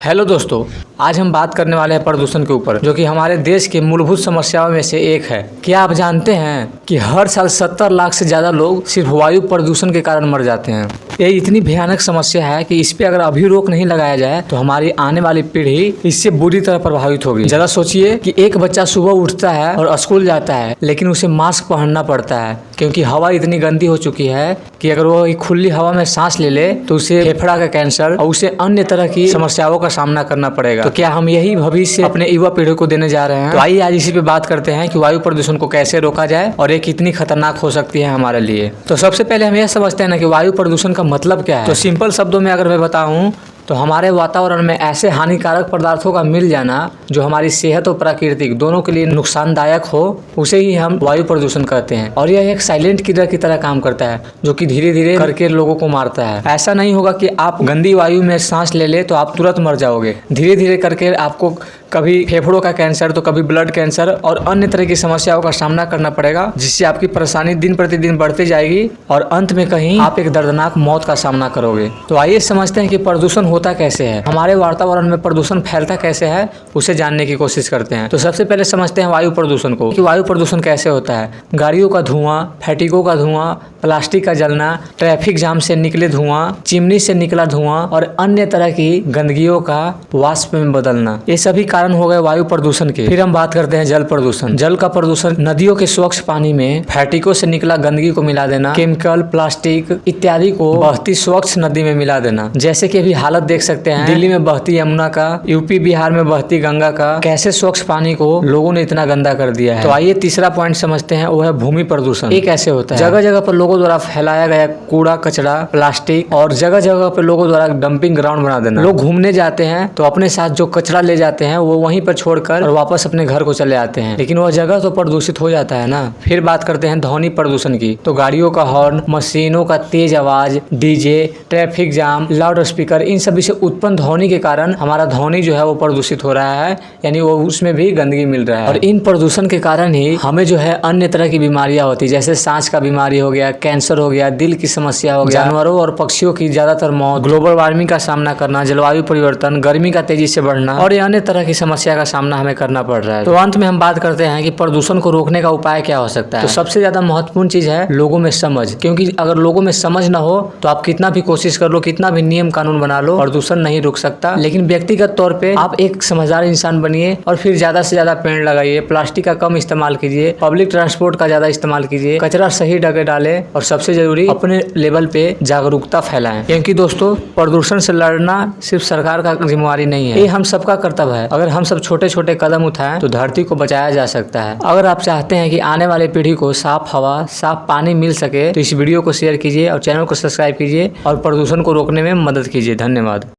Hello दोस्तों, आज हम बात करने वाले हैं प्रदूषण के ऊपर, जो कि हमारे देश के मूलभूत समस्याओं में से एक है। क्या आप जानते हैं कि हर साल 70 लाख से ज़्यादा लोग सिर्फ वायु प्रदूषण के कारण मर जाते हैं। ये इतनी भयानक समस्या है कि इस पे अगर अभी रोक नहीं लगाया जाए तो हमारी आने वाली पीढ़ी इससे बुरी तरह प्रभावित होगी। जरा सोचिए कि एक बच्चा सुबह उठता है और स्कूल जाता है, लेकिन उसे मास्क पहनना पड़ता है क्योंकि हवा इतनी गंदी हो चुकी है कि अगर वो खुली हवा में सांस ले ले तो उसे फेफड़ा का कैंसर और उसे अन्य तरह की समस्याओं का सामना करना पड़ेगा। तो क्या हम यही भविष्य अपने युवा पीढ़ी को देने जा रहे हैं? तो आइए आज इसी पे बात करते हैं कि वायु प्रदूषण को कैसे रोका जाए और ये कितनी खतरनाक हो सकती है हमारे लिए। तो सबसे पहले हम यह समझते हैं ना कि वायु प्रदूषण का मतलब क्या है। तो सिंपल शब्दों में अगर मैं बताऊं तो हमारे वातावरण में ऐसे हानिकारक पदार्थों का मिल जाना जो हमारी सेहत और प्राकृतिक दोनों के लिए नुकसानदायक हो, उसे ही हम वायु प्रदूषण कहते हैं। और यह एक साइलेंट किलर की तरह काम करता है जो कि धीरे धीरे करके लोगों को मारता है। ऐसा नहीं होगा कि आप गंदी वायु में सांस ले ले तो आप तुरंत मर जाओगे। धीरे धीरे करके आपको कभी फेफड़ों का कैंसर तो कभी ब्लड कैंसर और अन्य तरह की समस्याओं का सामना करना पड़ेगा, जिससे आपकी परेशानी दिन प्रतिदिन बढ़ती जाएगी और अंत में कहीं आप एक दर्दनाक मौत का सामना करोगे। तो आइए समझते हैं कि प्रदूषण होता कैसे है, हमारे वातावरण में प्रदूषण फैलता कैसे है, उसे जानने की कोशिश करते हैं। तो सबसे पहले समझते हैं वायु प्रदूषण को कि वायु प्रदूषण कैसे होता है। गाड़ियों का धुआं, फैटिकों का धुआं, प्लास्टिक का जलना, ट्रैफिक जाम से निकले धुआं, चिमनी से निकला धुआं और अन्य तरह की गंदगियों का वाष्प में बदलना, ये सभी कारण हो गए वायु प्रदूषण के। फिर हम बात करते हैं जल प्रदूषण। जल का प्रदूषण नदियों के स्वच्छ पानी में फैटिकों से निकला गंदगी को मिला देना, केमिकल, प्लास्टिक इत्यादि को बहती स्वच्छ नदी में मिला देना। जैसे कि अभी हालत देख सकते हैं दिल्ली में बहती यमुना का, यूपी बिहार में बहती गंगा का, कैसे स्वच्छ पानी को लोगों ने इतना गंदा कर दिया है। तो आइए तीसरा पॉइंट समझते हैं, वो है भूमि प्रदूषण। ये कैसे होता है? जगह जगह पर लोगों द्वारा फैलाया गया कूड़ा कचरा, प्लास्टिक और जगह जगह पर लोगों द्वारा डंपिंग ग्राउंड बना देना। लोग घूमने जाते हैं तो अपने साथ जो कचरा ले जाते हैं वो वहीं पर छोड़कर और वापस अपने घर को चले आते हैं, लेकिन वह जगह तो प्रदूषित हो जाता है ना। फिर बात करते हैं ध्वनि प्रदूषण की। तो गाड़ियों का हॉर्न, मशीनों का तेज आवाज, DJ, traffic jam, loudspeaker, इन सभी से उत्पन्न ध्वनि के कारण हमारा ध्वनि जो है वो प्रदूषित हो रहा है, यानी वो उसमें भी गंदगी मिल रहा है। और इन प्रदूषण के कारण ही हमें जो है अन्य तरह की बीमारियां होती है, जैसे सांस का बीमारी हो गया, कैंसर हो गया, दिल की समस्या हो गया, जानवरों और पक्षियों की ज्यादातर मौत, ग्लोबल वार्मिंग का सामना करना, जलवायु परिवर्तन, गर्मी का तेजी से बढ़ना और अन्य तरह की समस्या का सामना हमें करना पड़ रहा है। तो अंत में हम बात करते हैं कि प्रदूषण को रोकने का उपाय क्या हो सकता है। तो सबसे ज्यादा महत्वपूर्ण चीज है लोगों में समझ, क्योंकि अगर लोगों में समझ न हो तो आप कितना भी कोशिश कर लो, कितना भी नियम कानून बना लो, प्रदूषण नहीं रुक सकता। लेकिन व्यक्तिगत तौर पे आप एक समझदार इंसान बनिए और फिर ज्यादा से ज्यादा पेड़ लगाइए, प्लास्टिक का कम इस्तेमाल कीजिए, पब्लिक ट्रांसपोर्ट का ज्यादा इस्तेमाल कीजिए, कचरा सही जगह डाले और सबसे जरूरी अपने लेवल पे जागरूकता फैलाएं। क्योंकि दोस्तों प्रदूषण से लड़ना सिर्फ सरकार का जिम्मेवारी नहीं है, ये हम सबका कर्तव्य है। अगर हम सब छोटे छोटे कदम उठाएं तो धरती को बचाया जा सकता है। अगर आप चाहते हैं कि आने वाले पीढ़ी को साफ हवा, साफ पानी मिल सके तो इस वीडियो को शेयर कीजिए और चैनल को सब्सक्राइब कीजिए और प्रदूषण को रोकने में मदद कीजिए। धन्यवाद।